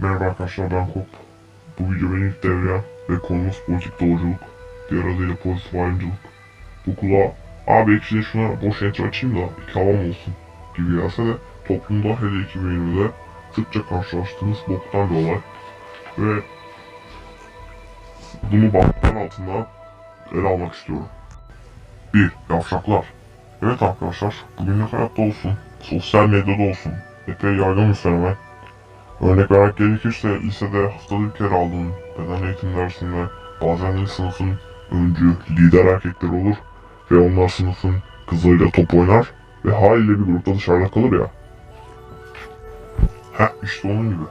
Merhaba arkadaşlar, ben Kop. Bu video benim ilk devrem ve konumuz politik doğruculuk. Diğer adıyla pozitif ayrımcılık. Bu kulağa, abi ekşide şuna boş enter açayım da iki havam olsun gibi gelse de toplumda hele 2020'de sıkça karşılaştığımız boktan bir olay. Ve bunu banklar altında ele almak istiyorum. 1. Yavşaklar. Evet arkadaşlar, bugünlük hayatta olsun, sosyal medyada olsun, epey yaygın bir fenomen. Örnek vermek gerekirse lisede haftada bir kere aldığım beden eğitim dersinde bazen de sınıfın öncü, lider erkekler olur ve onlar sınıfın kızlarıyla top oynar ve haliyle bir grupta dışarıda kalır ya. İşte onun gibi.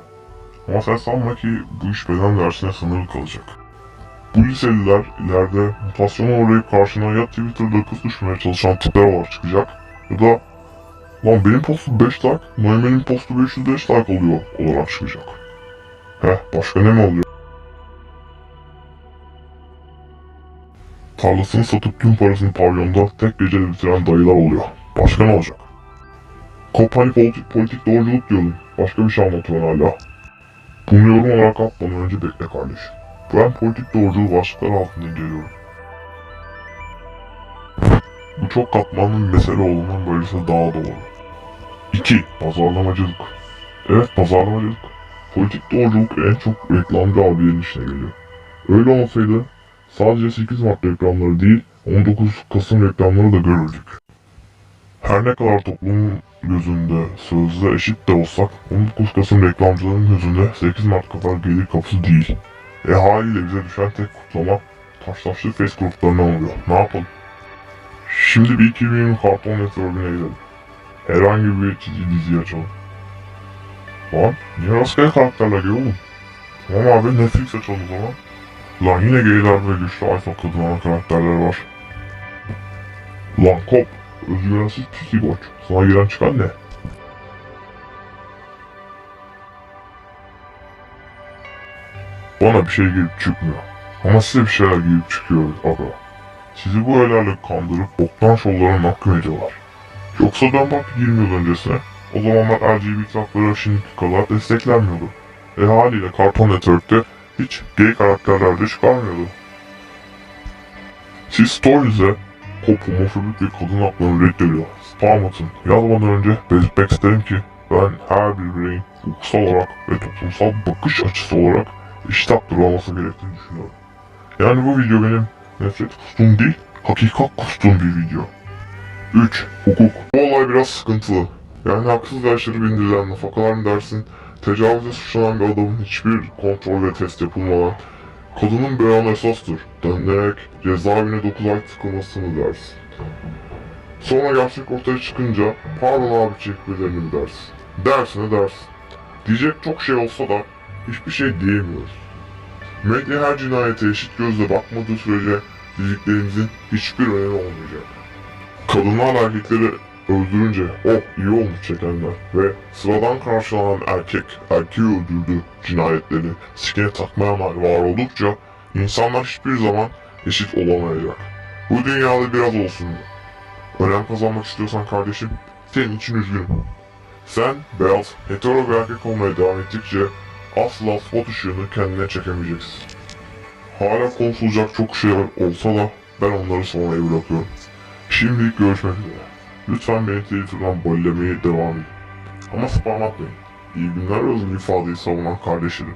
Ama sen sanma ki bu iş beden dersine sınırlı kalacak. Bu liseliler ileride mutasyona uğrayıp karşına ya Twitter'da kız düşmeye çalışan tipler olarak çıkacak ya da lan benim postum 5 like, Noime'nin postu 505 like oluyor olarak çıkacak. Başka ne mi oluyor? Tarlasını satıp tüm parasını pavyonda tek gecede bitiren dayılar oluyor. Başka ne olacak? Kopani politik doğruculuk diyordum. Başka bir şey anlatıyorum hala. Bunu yorum olarak atmadan önce bekle kardeşim. Ben politik doğruculuğu başlıkları altında inceliyorum. Bu çok katmanlı bir mesele olduğundan böylesi daha doğru. 2. Pazarlamacılık. Evet, pazarlamacılık. Politik doğruculuk en çok reklamcı abilerin işine geliyor. Öyle olsaydı sadece 8 Mart reklamları değil 19 Kasım reklamları da görürdük. Her ne kadar toplumun gözünde sözde eşit de olsak 19 Kasım reklamcıların gözünde 8 Mart kadar gelir kapısı değil. Haliyle bize düşen tek kutlama taşlaştığı face gruplarına oluyor. Ne yapalım? Şimdi bir 2020 Cartoon Network'üne gidelim. Herhangi bir çizgi dizi açalım. Lan niye rastgele karakterler geliyor oğlum? Tamam abi, Netflix açalım o zaman. Lan yine geyler ve güçlü alfa kadınlanan karakterler var. Lan Kop, özgüvensiz psikoç. Sana giren çıkan ne? Bana bir şey girip çıkmıyor. Ama size bir şeyler girip çıkıyor aga. Sizi bu öğelerle kandırıp boktan şovlara mahkum ediyorlar. Yoksa ben bak 20 yıl öncesine, o zamanlar LGBT hakları şimdiki kadar desteklenmiyordu. Haliyle Cartoon Network'te hiç gay karakterler de çıkarmıyordu. Siz Stories'e Kop homofobik bir kadın haklarını reddediyor. Spam atın. Yazmadan önce belirtmek isterim ki ben her bir bireyin hukuksal olarak ve toplumsal bakış açısı olarak eşit hakları olması gerektiğini düşünüyorum. Yani bu video benim nefret kustuğum değil, hakikat kustuğum bir video. 3. Hukuk. Bu olay biraz sıkıntılı. Yani haksız ve aşırı bindirilen nafakalar mı dersin, tecavüze suçlanan bir adamın hiçbir kontrol ve test yapılmadan kadının beyanı esastır denilerek cezaevine 9 ay tıkılması mı dersin? Sonra gerçek ortaya çıkınca pardon abi çekmelerini mi dersin? Dersine dersin. Diyecek çok şey olsa da hiçbir şey diyemiyoruz. Medya her cinayete eşit gözle bakmadığı sürece dediklerimizin hiçbir önemi olmayacak. Kadınlar erkekleri öldürünce iyi olmuş çekenler ve sıradan karşılanan erkeği öldürdü cinayetleri sikine takmaya var oldukça insanlar hiçbir zaman eşit olamayacak. Bu dünyada biraz olsun. Önem kazanmak istiyorsan kardeşim, senin için üzgünüm. Sen beyaz, hetero bir erkek olmaya devam ettikçe asla spot ışığını kendine çekemeyeceksin. Hala konuşulacak çok şey olsa da ben onları sonraya bırakıyorum. Şimdilik görüşmek üzere. Lütfen beni Twitter'dan bollemeye devam edin. Ama spam atmayın. İyi günler özgür ifadeyi savunan kardeşlerim.